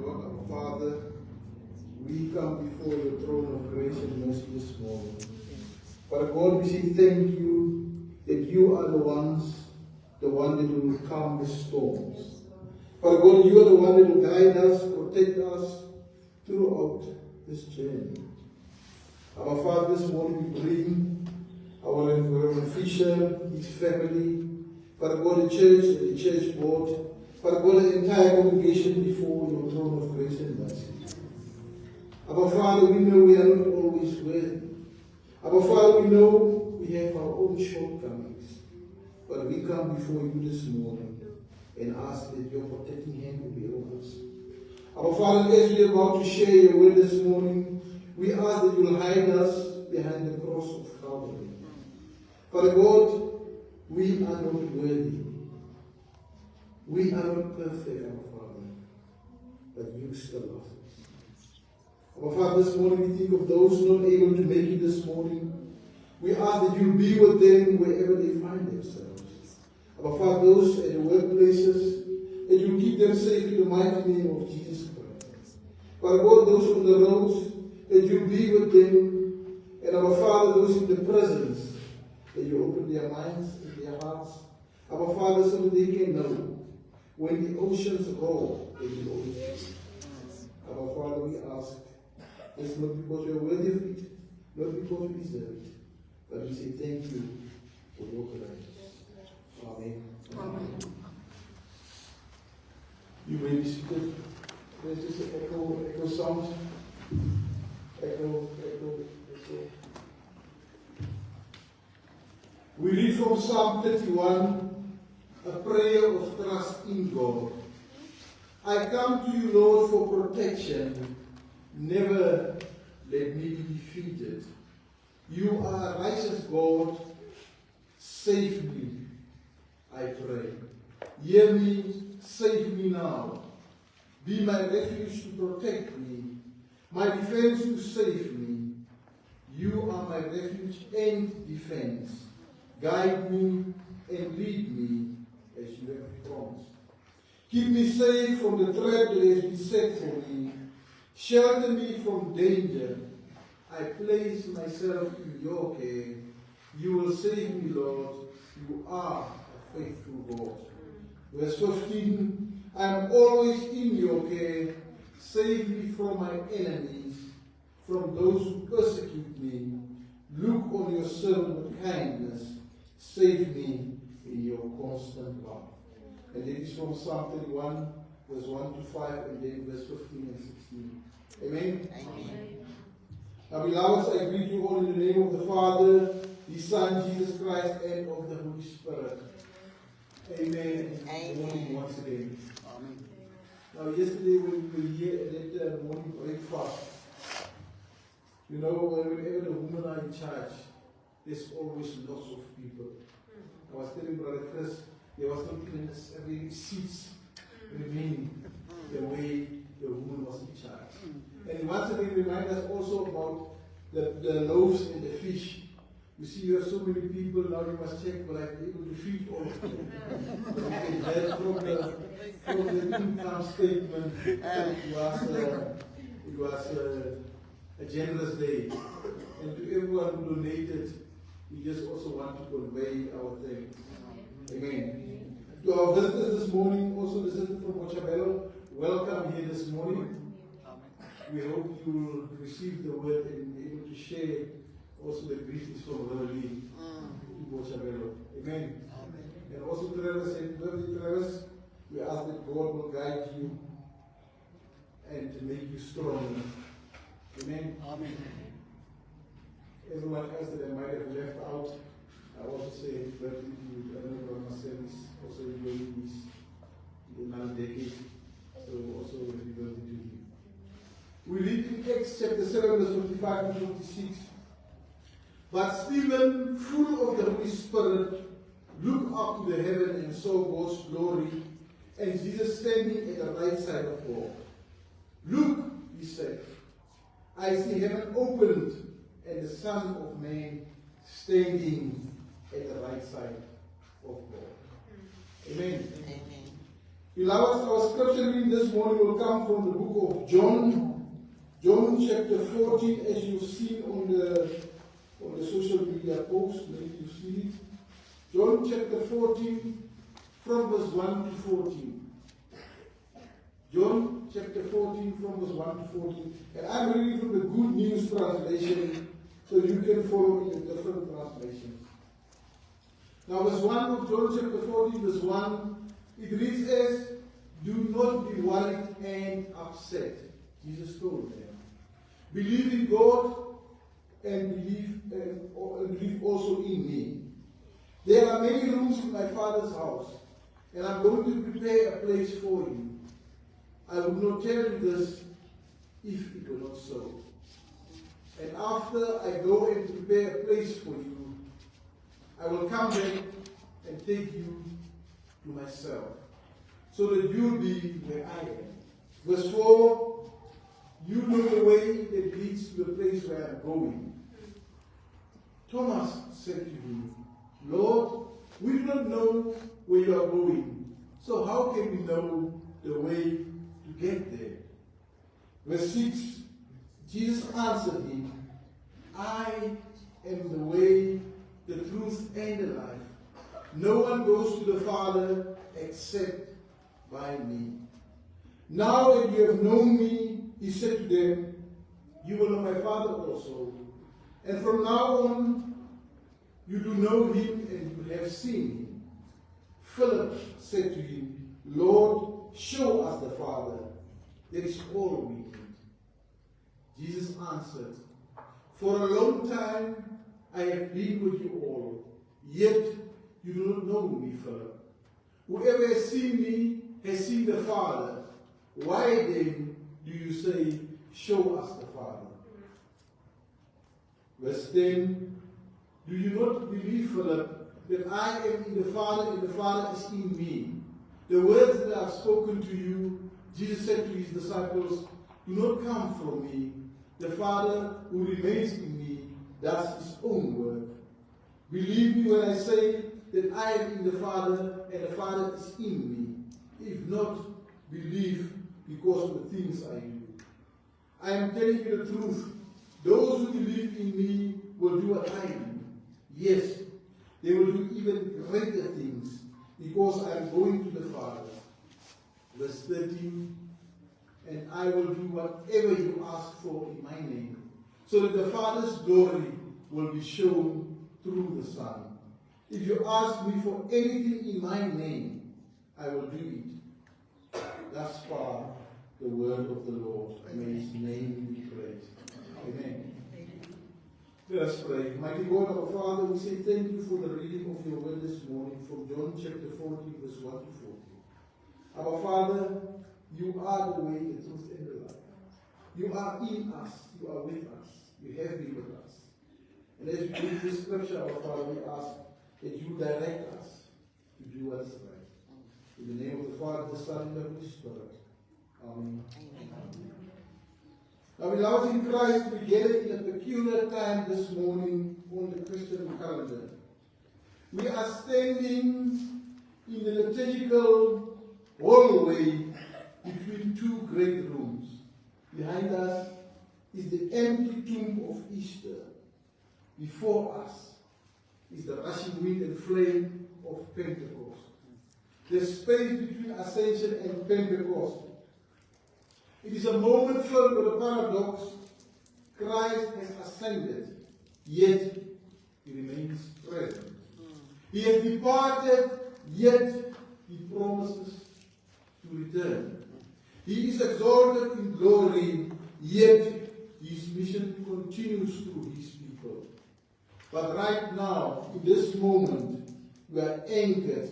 Lord our Father, we come before your throne of grace and mercy this morning. Father God, we say thank you that you are the one that will calm the storms. Father God, you are the one that will guide us, protect us throughout this journey. Our Father, this morning we bring our Reverend Fisher, his family, Father God, the church board, Father God, the entire congregation before your throne of grace and mercy. Our Father, we know we are not always worthy. Our Father, we know we have our own shortcomings. But we come before you this morning and ask that your protecting hand will be over us. Our Father, as we are about to share your word this morning, we ask that you will hide us behind the cross of Calvary. Father God, we are not worthy. We are not perfect, our Father, but you still love us. Our Father, this morning we think of those not able to make it this morning. We ask that you be with them wherever they find themselves. Our Father, those at the workplaces, that you keep them safe in the mighty name of Jesus Christ. Father God, those on the roads, that you be with them. And our Father, those in the prisons, that you open their minds and their hearts. Our Father, so that they can know when the oceans roar, they will always. Our Father, we ask, it's not because we are worthy of it, not because we deserve it, but we say thank you for your grace. Amen. Amen. You may be seated. There's just an echo sound. Echo. We read from Psalm 31. A prayer of trust in God. I come to you, Lord, for protection. Never let me be defeated. You are a righteous God. Save me, I pray. Hear me, save me now. Be my refuge to protect me, my defense to save me. You are my refuge and defense. Guide me and lead me as you have promised. Keep me safe from the trap that has been set for me. Shelter me from danger. I place myself in your care. You will save me, Lord. You are a faithful God. Verse 15, I am always in your care. Save me from my enemies, from those who persecute me. Look on your servant with kindness. Save me in your constant love. And it is from Psalm 31, verse 1 to 5, and then verse 15 and 16. Amen? Amen. Now, beloveds, I greet you all in the name of the Father, the Son, Jesus Christ, and of the Holy Spirit. Amen. Amen. Good morning once again. Amen. Now, yesterday when we were here at that morning breakfast, you know, whenever the women are in charge, there's always lots of people. I was telling Brother Chris, there was not even every seats remaining the way the woman was in charge. And once again, remind us also about the loaves and the fish. You see, you have so many people now. You must check, will I be able to feed all of them? Okay, that from the income statement, it was a generous day, and to everyone who donated, we just also want to convey our thanks. Amen. To our visitors this morning, also visited from Botshabelo, welcome here this morning. We hope you will receive the word and be able to share also the greetings from Verily to Botshabelo. Amen. And also Travis and birthday Travis, we ask that God will guide you and to make you stronger. Amen. Amen. Everyone else that I might have left out, I also say happy birthday to you. I know Brother Marcel is also enjoying this another decade. So also happy birthday to you. We read in Acts chapter 7, verse 25 and 26. But Stephen, full of the Holy Spirit, looked up to the heaven and saw God's glory, and Jesus standing at the right side of God. Look, he said, I see heaven opened, and the Son of Man standing at the right side of God. Amen. Amen. Beloved, our scripture reading this morning will come from the book of John. John chapter 14, as you've seen on the social media post, maybe you've seen it. John chapter 14, from verse 1 to 14. John chapter 14, from verse 1 to 14. And I'm reading from the Good News translation, so you can follow in the different translations. Now, verse 1 of John chapter 14, verse 1, it reads as, "Do not be worried and upset." Jesus told them. "Believe in God and believe also in me. There are many rooms in my Father's house, and I'm going to prepare a place for you. I would not tell you this if it were not so. And after I go and prepare a place for you, I will come back and take you to myself, so that you'll be where I am." Verse 4, "You know the way that leads to the place where I'm going." Thomas said to him, "Lord, we do not know where you are going, so how can we know the way to get there?" Verse 6, Jesus answered him, "I am the way, the truth, and the life. No one goes to the Father except by me. Now that you have known me," he said to them, "you will know my Father also. And from now on, you do know him and you have seen him." Philip said to him, "Lord, show us the Father. That is all we need." Jesus answered, "For a long time I have been with you all, yet you do not know me, Philip. Whoever has seen me has seen the Father. Why then do you say, 'Show us the Father'?" Verse 10, "Do you not believe, Philip, that I am in the Father and the Father is in me? The words that I have spoken to you," Jesus said to his disciples, "do not come from me. The Father who remains in me does his own work. Believe me when I say that I am in the Father and the Father is in me. If not, believe because of the things I do. I am telling you the truth. Those who believe in me will do what I do. Yes, they will do even greater things because I am going to the Father." Verse 13, "And I will do whatever you ask for in my name, so that the Father's glory will be shown through the Son. If you ask me for anything in my name, I will do it." Thus far, the word of the Lord. May his name be praised. Amen. Let us pray. Mighty God, our Father, we say thank you for the reading of your word this morning from John chapter 14, verse 1 to 14. Our Father, you are the way, the truth, and the life. You are in us. You are with us. You have been with us. And as we read this scripture, our Father, we ask that you direct us to do what is right. In the name of the Father, the Son, and the Holy Spirit. Amen. Now, beloved in Christ, we gather in a peculiar time this morning on the Christian calendar. We are standing in the liturgical hallway between two great rooms. Behind us is the empty tomb of Easter. Before us is the rushing wind and flame of Pentecost. The space between Ascension and Pentecost. It is a moment filled with a paradox. Christ has ascended, yet he remains present. He has departed, yet he promises to return. He is exalted in glory, yet his mission continues through his people. But right now, in this moment, we are anchored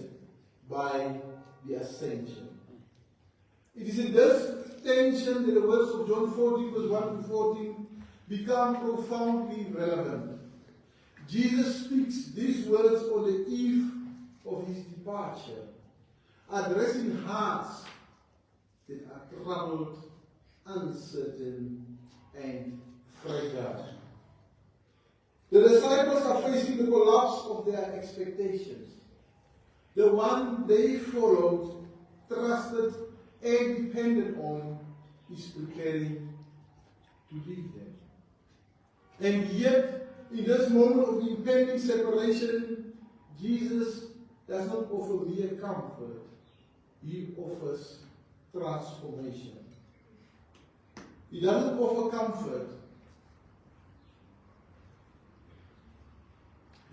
by the ascension. It is in this tension that the words of John 14, verse 1 to 14 become profoundly relevant. Jesus speaks these words on the eve of his departure, addressing hearts that are troubled, uncertain, and fragile. The disciples are facing the collapse of their expectations. The one they followed trusted, and depended on is preparing to leave them. And yet, in this moment of impending separation, Jesus does not offer mere comfort. He offers transformation. He doesn't offer comfort.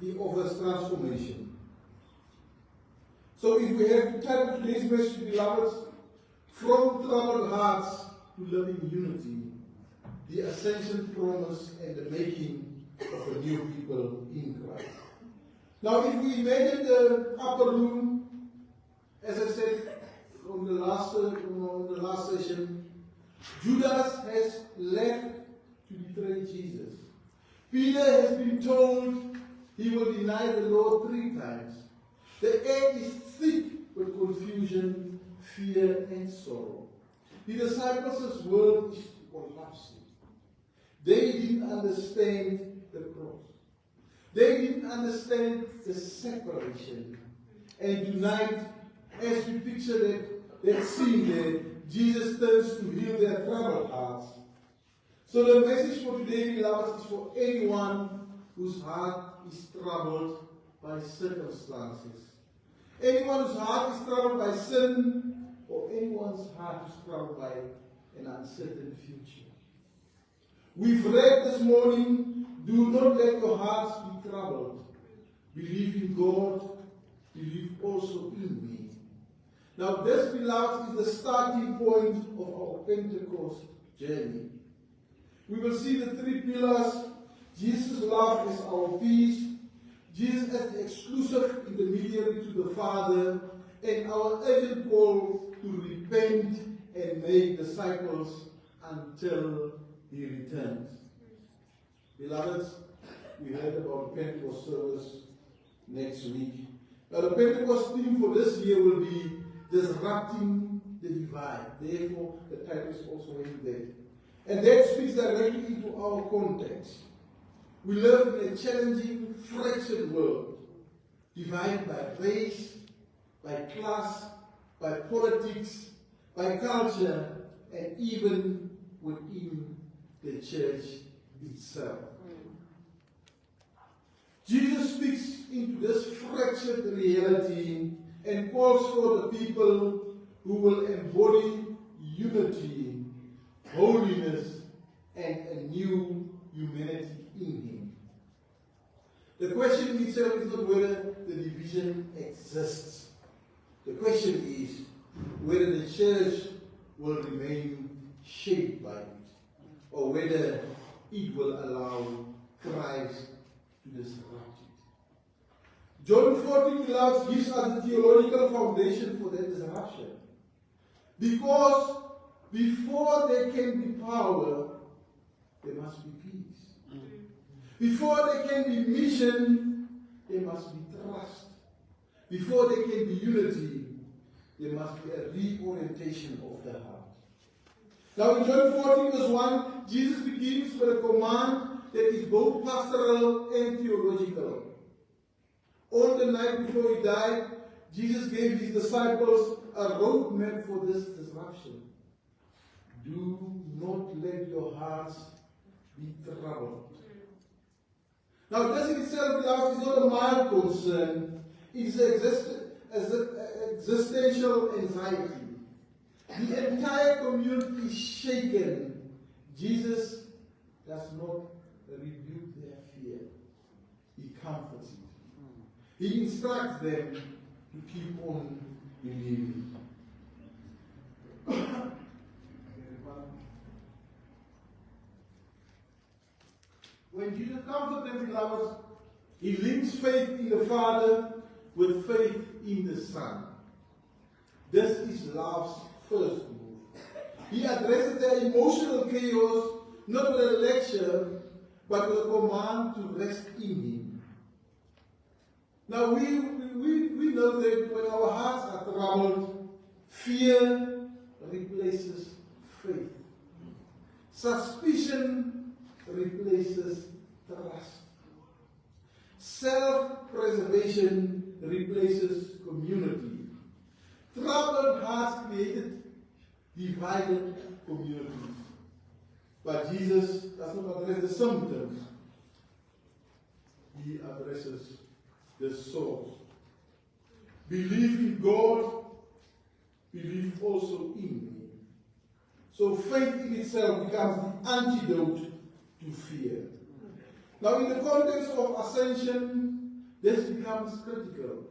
He offers transformation. So if we have to turn today's message, beloveds, from troubled hearts to living unity, the ascension promise and the making of a new people in Christ. Now if we imagine the upper room, as I said on the last session, Judas has left to betray Jesus. Peter has been told he will deny the Lord 3 times. The air is thick with confusion, fear, and sorrow. The disciples' world is collapsing. They didn't understand the cross. They didn't understand the separation. And tonight, as we picture that scene there, Jesus turns to heal their troubled hearts. So the message for today, beloved, is for anyone whose heart is troubled by circumstances. Anyone whose heart is troubled by sin, or anyone's heart is troubled by an uncertain future. We've read this morning, do not let your hearts be troubled. Believe in God, believe also in me. Now this, beloved, is the starting point of our Pentecost journey. We will see the 3 pillars. Jesus' love is our peace. Jesus as the exclusive intermediary to the Father, and our urgent call to repent and make disciples until He returns. Beloveds, we heard about Pentecost service next week. Now the Pentecost theme for this year will be disrupting the divide. Therefore, the title is also in there. And that speaks directly into our context. We live in a challenging, fractured world, divided by race, by class, by politics, by culture, and even within the church itself. Jesus speaks into this fractured reality and calls for the people who will embody unity, holiness, and a new humanity in Him. The question itself is not whether the division exists. The question is whether the church will remain shaped by it, or whether it will allow Christ to disrupt it. John 14 gives us the theological foundation for that disruption. Because before there can be power, there must be peace. Before there can be mission, there must be trust. Before there can be unity, there must be a reorientation of the heart. Now in John 14 verse 1, Jesus begins with a command that is both pastoral and theological. On the night before He died, Jesus gave His disciples a roadmap for this disruption. Do not let your hearts be troubled. Now this in itself, beloved, is not a mild concern. It is existential anxiety. The entire community is shaken. Jesus does not rebuke their fear. He comforts it. He instructs them to keep on believing. When Jesus comforts them, beloved, He links faith in the Father with faith in the Son. This is love's first move. He addresses their emotional chaos not with a lecture, but with a command to rest in Him. Now we know that when our hearts are troubled, fear replaces faith. Suspicion replaces trust. Self-preservation replaces community. Troubled hearts created divided communities. But Jesus does not address the symptoms. He addresses the source. Believe in God, believe also in me. So faith in itself becomes the antidote to fear. Now in the context of ascension, this becomes critical.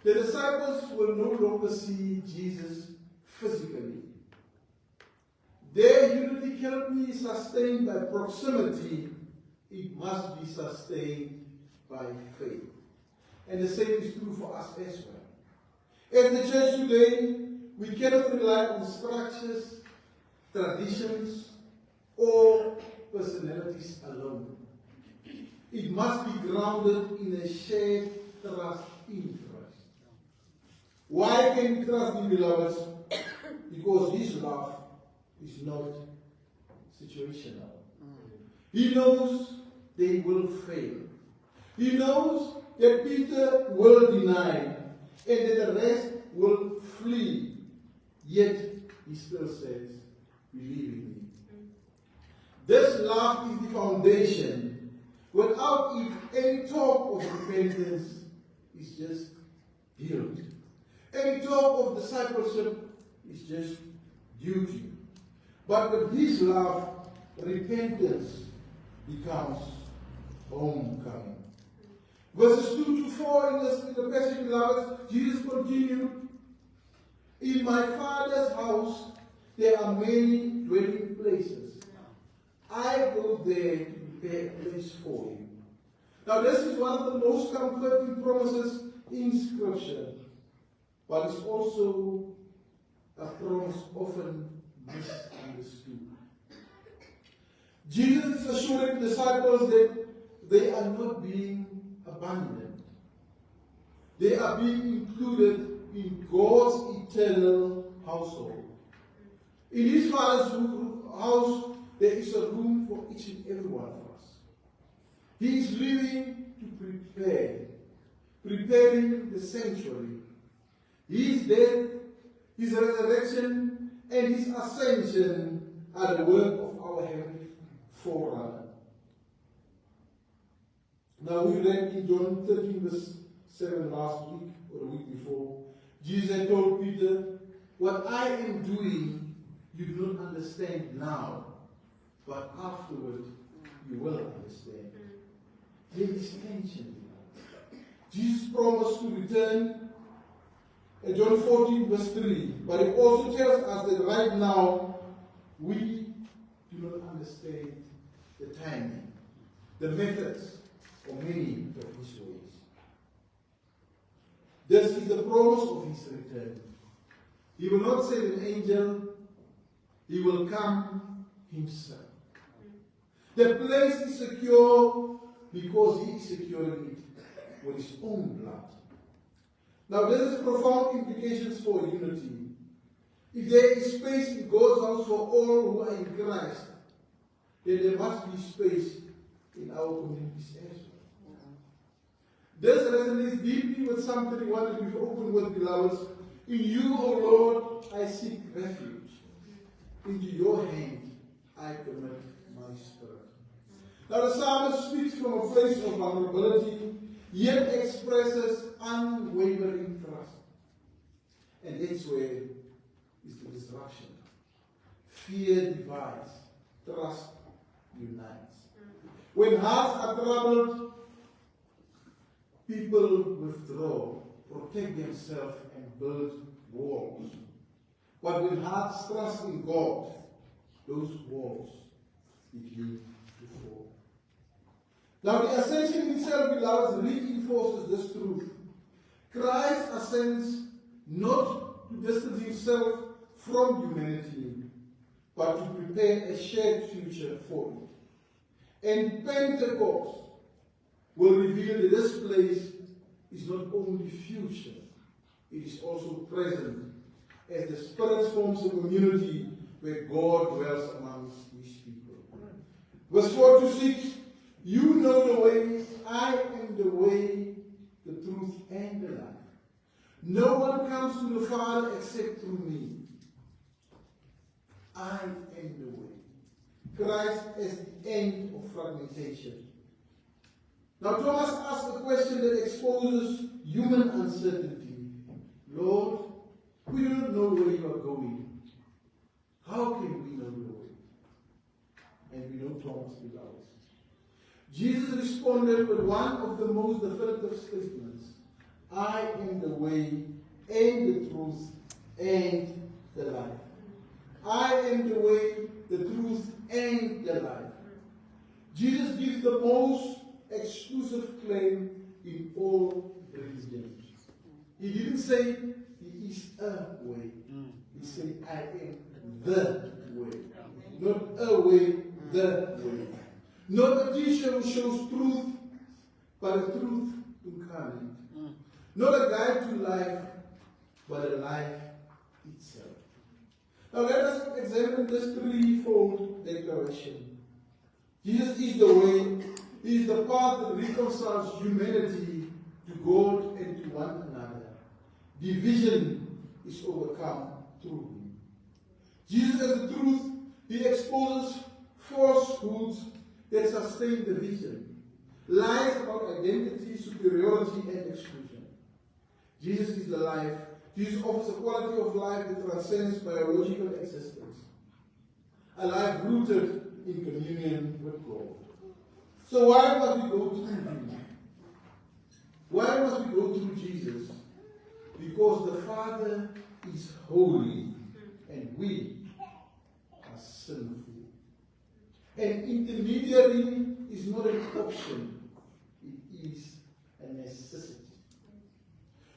The disciples will no longer see Jesus physically. Their unity cannot be sustained by proximity. It must be sustained by faith. And the same is true for us as well. As the church today, we cannot rely on structures, traditions, or personalities alone. It must be grounded in a shared trust in Christ. Why can we trust Him, beloveds? Because His love is not situational. He knows they will fail. He knows that Peter will deny and that the rest will flee. Yet he still says, believe in me. This love is the foundation. Without it, any talk of repentance is just guilt. Any talk of discipleship is just duty. But with His love, repentance becomes homecoming. Verses 2 to 4 in the passage, beloved, Jesus continued, in my Father's house there are many dwelling places. I go there to prepare a place for you. Now this is one of the most comforting promises in Scripture, but it's also a promise often misunderstood. Jesus is assuring the disciples that they are not being abandoned. They are being included in God's eternal household. In His Father's house, there is a room for each and every one of us. He is living to preparing the sanctuary. His death, His resurrection, and His ascension are the work of our Heavenly Forerunner. Now we read in John 13 verse 7 last week or the week before. Jesus had told Peter, what I am doing you do not understand now, but afterward you will understand. There is tension. Jesus promised to return in John 14 verse 3, but it also tells us that right now we do not understand the timing, the methods, or many of His ways. This is the promise of His return. He will not send an angel, He will come Himself. The place is secure because He is securing it with His own blood. Now this has profound implications for unity. If there is space in God's house for all who are in Christ, then there must be space in our communities as well. This resonates deeply with something we wanted to open with, beloveds. In you, O Lord, I seek refuge. Into your hand I commit my spirit. Now the psalmist speaks from a place of vulnerability, yet expresses unwavering trust. And that's where is the disruption. Fear divides, trust unites. When hearts are troubled, people withdraw, protect themselves, and build walls. But when hearts trust in God, those walls begin to fall. Now the ascension itself, beloved, reinforces this truth. Christ ascends not to distance Himself from humanity, but to prepare a shared future for it. And Pentecost will reveal that this place is not only future, it is also present, as the Spirit forms a community where God dwells amongst His people. Verse 4 to 6, you know the way, I am the way, the truth, and the life. No one comes to the Father except through me. I am the way. Christ is the end of fragmentation. Now Thomas asked a question that exposes human uncertainty. Lord, we do not know where you are going. How can we know the way? And we know Thomas without. Jesus responded with one of the most definitive statements. I am the way and the truth and the life. I am the way, the truth, and the life. Jesus gives the most exclusive claim in all religions. He didn't say he is a way. He said, I am the way. Not a way, the way. Not a teacher who shows truth, but a truth incarnate. Not a guide to life, but a life itself. Now let us examine this threefold declaration. Jesus is the way. He is the path that reconciles humanity to God and to one another. Division is overcome through him. Jesus is the truth. He exposes falsehoods that sustain division. Lies about identity, superiority, and exclusion. Jesus is the life. Jesus offers a quality of life that transcends biological existence. A life rooted in communion with God. So why must we go through him? Why must we go through Jesus? Because the Father is holy and we are sinful. An intermediary is not an option, it is a necessity.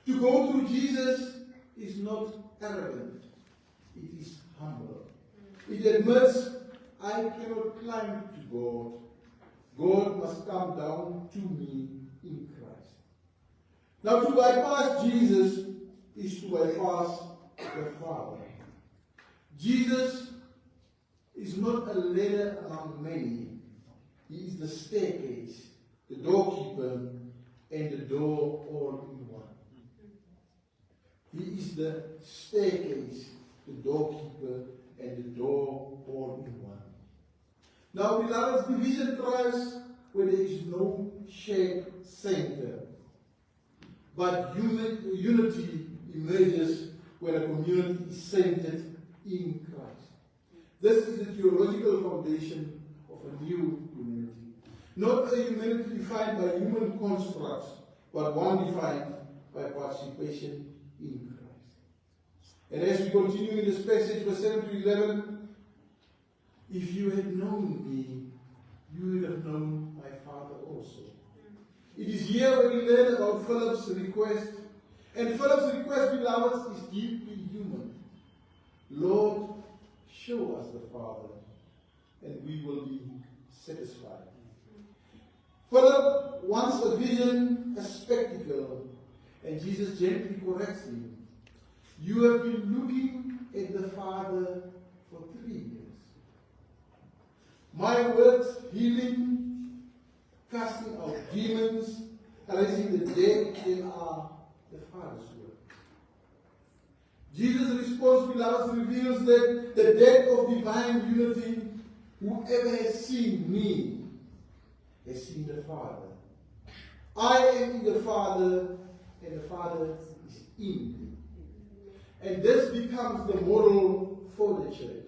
To go through Jesus is not arrogant, it is humble. It admits, I cannot climb to God. God must come down to me in Christ. Now to bypass Jesus is to bypass the Father. Jesus is not a ladder among many. He is the staircase, the doorkeeper, and the door all in one. He is the staircase, the doorkeeper, and the door all in one. Now, beloved, division thrives where there is no shared center. But unity emerges when a community is centered in Christ. This is the theological foundation of a new humanity. Not a humanity defined by human constructs, but one defined by participation in Christ. And as we continue in this passage, verse 7 to 11, if you had known me, you would have known my Father also. It is here where we learn about Philip's request. And Philip's request, beloved, is deeply human. Lord, show us the Father, and we will be satisfied. Philip wants a vision, a spectacle, and Jesus gently corrects him. You have been looking at the Father for 3 years. My words, healing, casting out demons, raising the dead, they are the Father's work. Jesus' response, beloved, reveals that the depth of divine unity, whoever has seen me has seen the Father. I am in the Father, and the Father is in me. And this becomes the model for the church.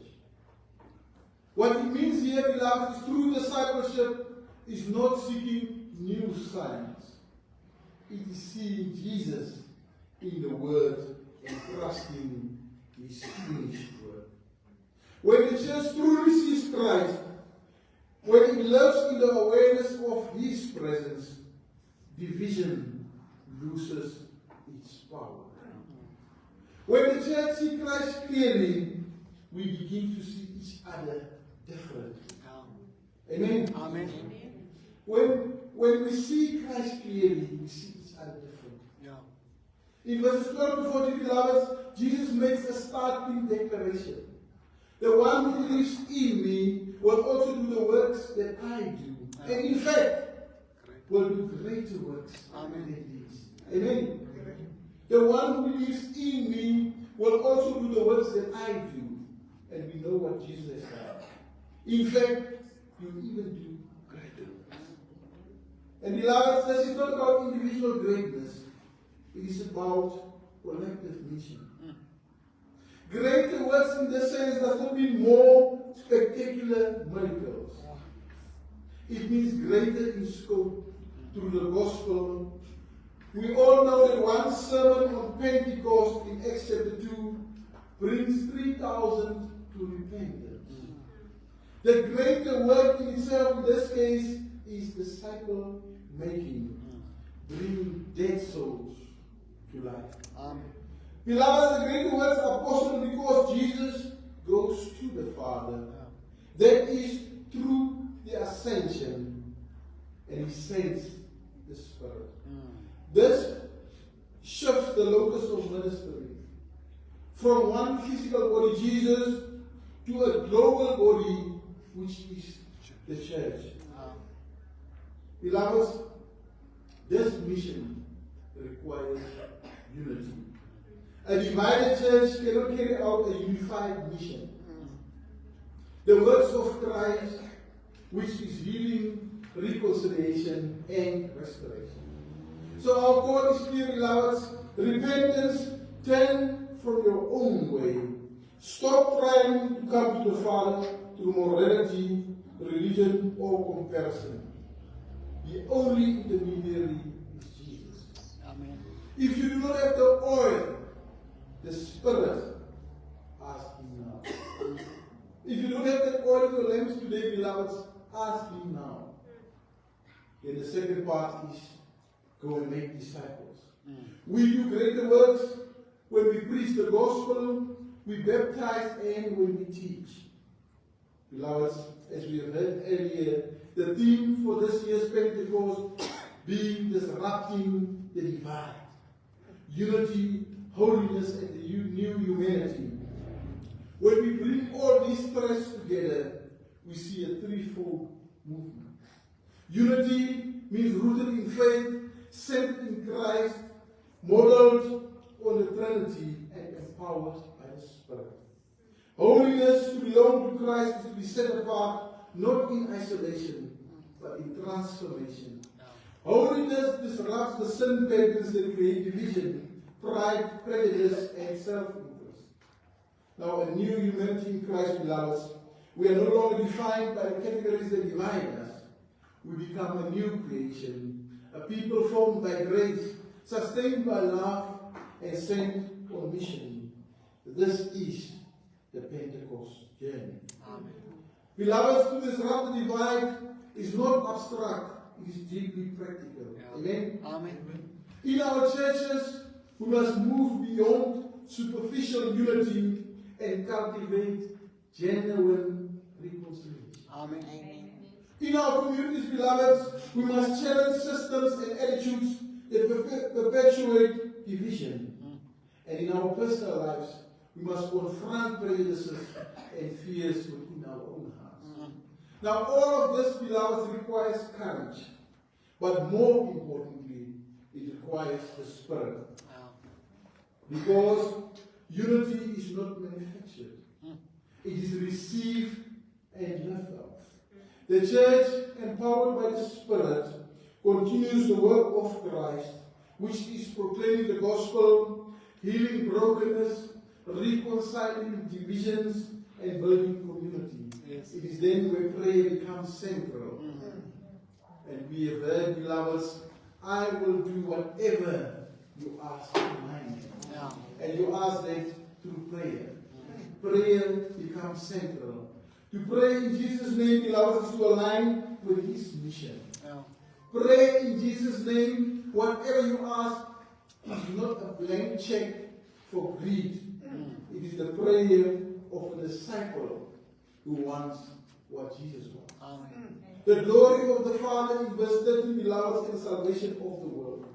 What it means here, beloved, is true discipleship is not seeking new signs. It is seeing Jesus in the Word and trusting His finished work. When the church truly sees Christ, when it lives in the awareness of His presence, division loses its power. When the church sees Christ clearly, we begin to see each other differently. Amen? Amen. When we see Christ clearly, we see each other differently. Yeah. In verses 12 to 14, beloved, Jesus makes a startling declaration. The one who lives in me will also do the works that I do. And in fact, will do greater works than these. Amen. The one who lives in me will also do the works that I do. And we know what Jesus said. In fact, you even do greater works. And beloved, this is not about individual greatness. It is about collective mission. Greater works in the sense does not mean more spectacular miracles. It means greater in scope through the gospel. We all know that one sermon on Pentecost in Acts chapter 2 brings 3,000 to repentance. The greater work in itself in this case is disciple making, bringing dead souls to life. Amen. Beloved, the greater works are possible because Jesus goes to the Father. That is through the ascension, and He sends the Spirit. This shifts the locus of ministry from one physical body, Jesus, to a global body, which is the church. Beloved, this mission requires unity. A divided church cannot carry out a unified mission. The works of Christ, which is healing, reconciliation, and restoration. So our call is clear, beloved. Repentance, turn from your own way. Stop trying to come to the Father through morality, religion, or comparison. The only intermediary is Jesus. Amen. If you do not have the oil, the Spirit, ask Him now. If you don't have that oil in your lamps today, beloveds, ask Him now. Then the second part is go and make disciples. We do greater works when we preach the gospel, we baptize, and when we teach. Beloveds, as we have heard earlier, the theme for this year's Pentecost being disrupting the divide. Unity, holiness, and the new humanity. When we bring all these threads together, we see a threefold movement. Unity means rooted in faith, centered in Christ, modeled on the Trinity, and empowered by the Spirit. Holiness, to belong to Christ, is to be set apart, not in isolation, but in transformation. Holiness disrupts the sin patterns that create division, pride, prejudice, and self-interest. Now, a new humanity in Christ, beloveds, we are no longer defined by the categories that divide us. We become a new creation, a people formed by grace, sustained by love, and sent on mission. This is the Pentecost journey. Amen. Beloveds, to disrupt the divide is not abstract, it is deeply practical. Amen? Amen. In our churches, we must move beyond superficial unity and cultivate genuine reconciliation. Amen. In our communities, beloveds, we must challenge systems and attitudes that perpetuate division. And in our personal lives, we must confront prejudices and fears within our own hearts. Now, all of this, beloveds, requires courage. But more importantly, it requires the Spirit. Because unity is not manufactured. It is received and lived out. The church, empowered by the Spirit, continues the work of Christ, which is proclaiming the gospel, healing brokenness, reconciling divisions, and building community. Yes. It is then where prayer becomes central. And we have heard, beloveds, I will do whatever you ask in my name. Yeah. And you ask that through prayer. Prayer becomes central. To pray in Jesus' name, beloveds, is to align with His mission. Yeah. Pray in Jesus' name. Whatever you ask is not a blank check for greed. It is the prayer of a disciple who wants what Jesus wants. Amen. The glory of the Father in verse 13, beloveds, and salvation of the world.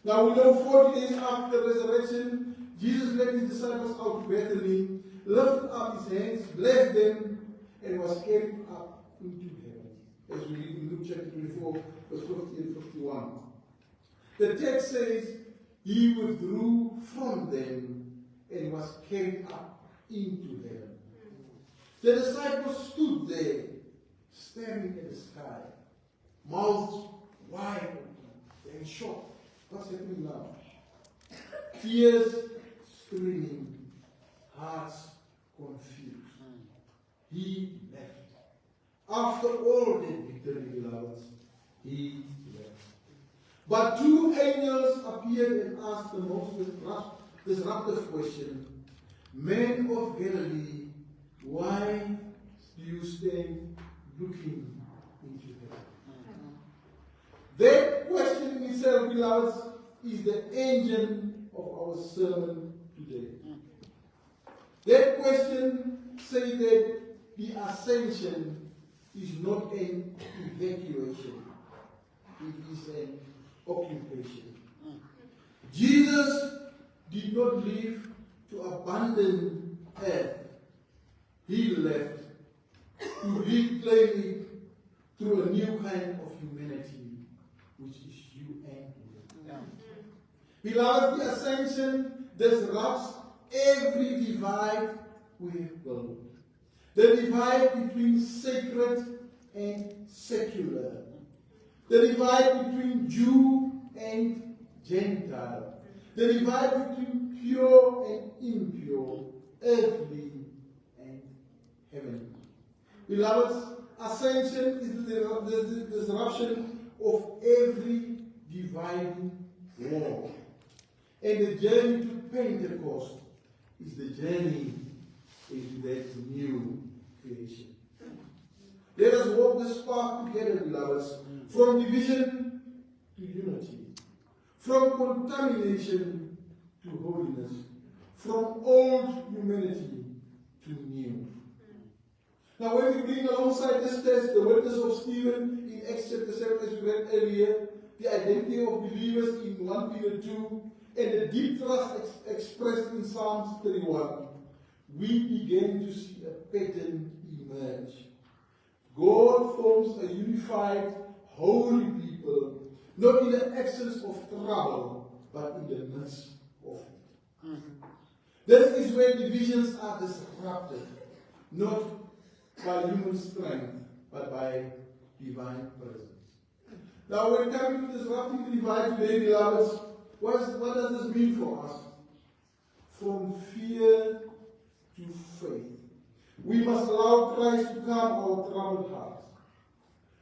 Now we know 40 days after the resurrection, Jesus led His disciples out to Bethany, lifted up His hands, blessed them, and was carried up into heaven. As we read in Luke chapter 24, verse 50 and 51. The text says, he withdrew from them and was carried up into heaven. The disciples stood there, staring at the sky, mouths wide open and shocked. What's happening now? Tears streaming, hearts confused. He left. After all that victory, beloveds, he left. But two angels appeared and asked the most disruptive question, Men of Galilee, why do you stand looking into heaven? That question in itself, beloveds, is the engine of our sermon today. That question says that the ascension is not an evacuation, it is an occupation. Jesus did not leave to abandon earth. He left to reclaim it through a new kind of humanity, which is you and me. Beloved, the ascension disrupts every divide we have built. The divide between sacred and secular. The divide between Jew and Gentile. The divide between pure and impure, earthly and heavenly. Beloveds, ascension is the disruption of every dividing wall. And the journey to Pentecost is the journey into that new creation. Let us walk this path together, beloveds, from division to unity, from contamination to holiness, from old humanity to new. Now, when we bring alongside this text the witness of Stephen in Acts chapter 7, as we read earlier, the identity of believers in 1 Peter 2, and the deep trust expressed in Psalms 31, we begin to see a pattern emerge. God forms a unified, holy people, not in the absence of trouble, but in the midst of it. This is where divisions are disrupted, not by human strength, but by divine presence. Now, when coming to disrupting the divine today, beloveds, what does this mean for us? From fear to faith. We must allow Christ to calm our troubled hearts.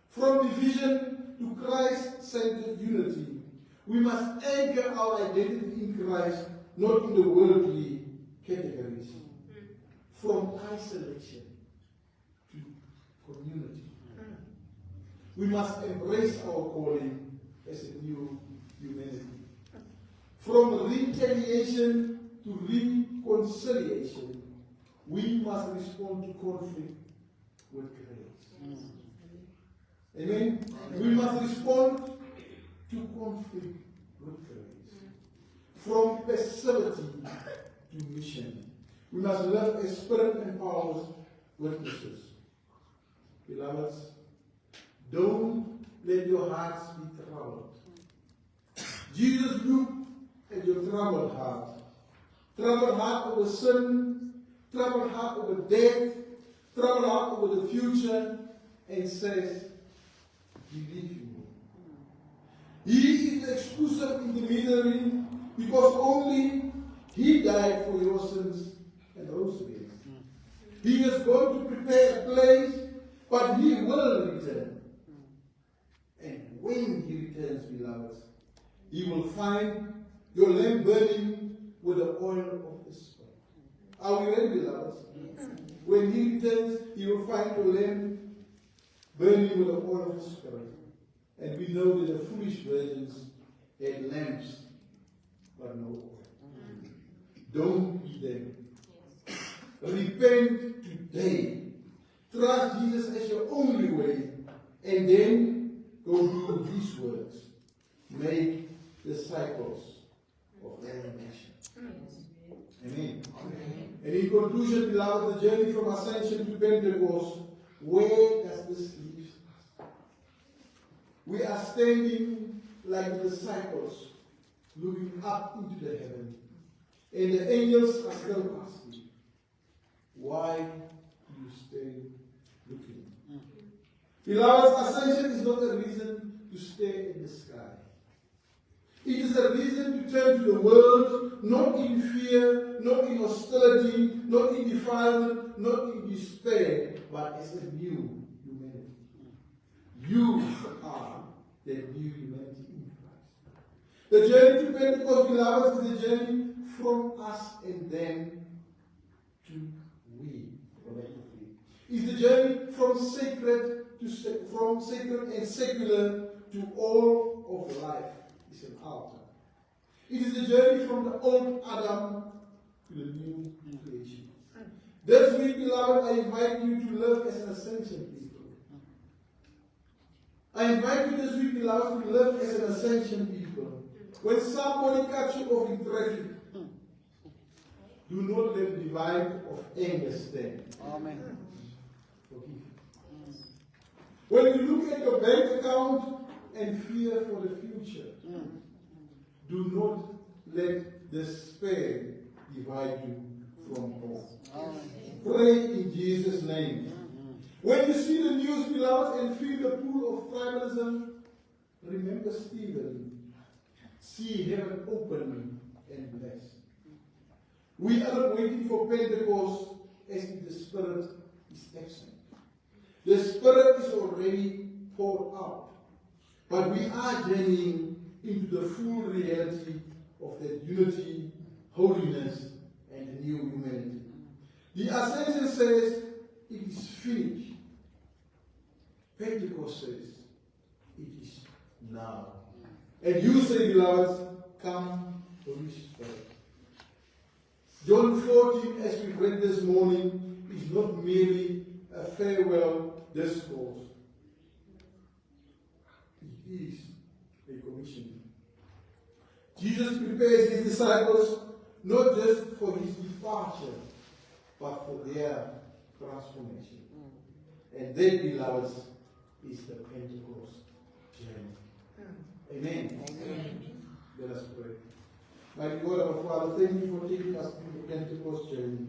From division to Christ-centered unity, we must anchor our identity in Christ, not in the worldly categories. From isolation to community. We must embrace our calling as a new humanity. From retaliation to reconciliation, we must respond to conflict with grace. Amen? We must respond to conflict with grace. From passivity to mission, we must live as Spirit-empowered witnesses. Beloveds, don't let your hearts be troubled. Jesus looked at your troubled heart over sin, troubled heart over death, troubled heart over the future, and says, believe in me. He is the exclusive intermediary because only He died for your sins and rose again. He is going to prepare a place, but He will return. And when He returns, beloveds, He will find your lamp burning with the oil of the Spirit. Are we ready, beloveds? Yes. When He returns, He will find your lamp burning with the oil of the Spirit. And we know that the foolish virgins had lamps, but no oil. Don't be them. Repent today. Trust Jesus as your only way. And then go do these words. Make disciples of all nations. Amen. Amen. And in conclusion, beloved, the journey from ascension to Pentecost, where does this leave us? We are standing like the disciples, looking up into the heaven, and the angels are still asking, why do you stay looking? Beloved, ascension is not a reason to stay in the sky. It is a reason to turn to the world, not in fear, not in hostility, not in defilement, not in despair, but as a new humanity. You are the new humanity in Christ. The journey to Pentecost, beloved, is the journey from us and them to we, collectively. It's the journey from sacred and secular to all of life. It's an altar. It is the journey from the old Adam to the new creation. This week, beloved, I invite you to live as an ascension people. I invite you this week, beloved, to live as an ascension people. When somebody cuts you off in traffic, do not let the divide of anger stand. Amen. Forgive. When you look at your bank account and fear for the future, do not let despair divide you from hope. Pray in Jesus' name. When you see the news, beloved, and feel the pull of tribalism, remember Stephen. See heaven open and bless. We are not waiting for Pentecost as if the Spirit is absent. The Spirit is already poured out. But we are journeying into the full reality of that unity, holiness, and the new humanity. The Ascension says it is finished. Pentecost says it is now. And you say, beloved, come, Holy Spirit. John 14, as we read this morning, is not merely a farewell discourse. It is a commission. Jesus prepares his disciples not just for his departure, but for their transformation. And that, beloveds, is the Pentecost journey. Amen. Amen. Let us pray. Mighty God, our Father, thank you for taking us through the Pentecost journey.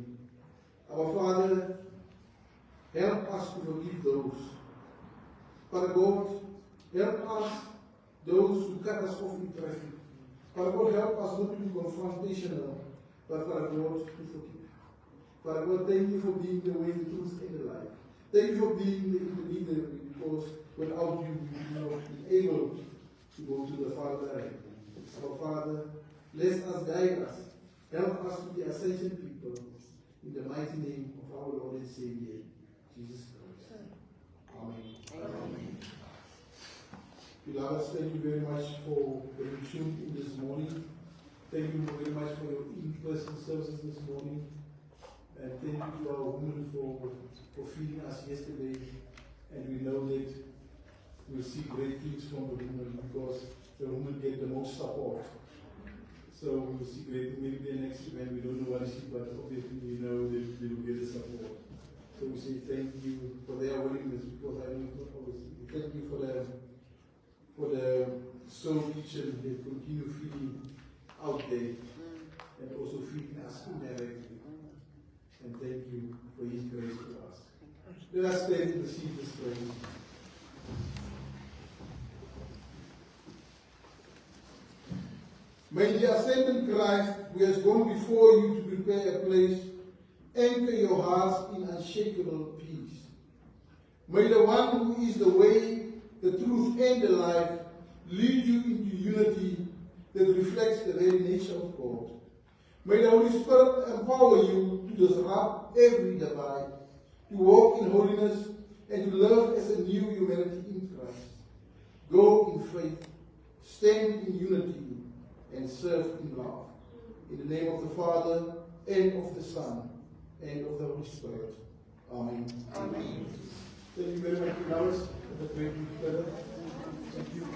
Our Father, help us to forgive those. Father God, help us, those who cut us off in traffic. Father God, help us not to be confrontational, but Father God, to forgive. Father God, thank you for being the way, the truth, and the life. Thank you for being the intermediary, because without you, we would not be able to go to the Father directly. Our Father, bless us, guide us, help us to be ascension people, in the mighty name of our Lord and Savior, Jesus Christ. Amen. Amen. Beloved, thank you very much for being tuned in this morning. Thank you very much for your in-person services this morning. And thank you to our women for feeding us yesterday. And we know that we'll see great things from the women, because the women get the most support. So we'll see great things. Maybe the next event, we don't know what it is, but obviously we know that they will get the support. So we say thank you for their willingness, because I know it's not always. Thank you for the soul teachers that continue feeding out there and also feeding us indirectly. And thank you for his grace to us. Let us stand and receive this praise. May the ascended Christ, who has gone before you to prepare a place, anchor your hearts in unshakable peace. May the one who is the way, the truth, and the life lead you into unity that reflects the very nature of God. May the Holy Spirit empower you to disrupt every divide, to walk in holiness, and to live as a new humanity in Christ. Go in faith, stand in unity, and serve in love. In the name of the Father, and of the Son, and of the Holy Spirit. Amen. Amen. Thank you very much, beloveds. Have a great week, brother. Thank you.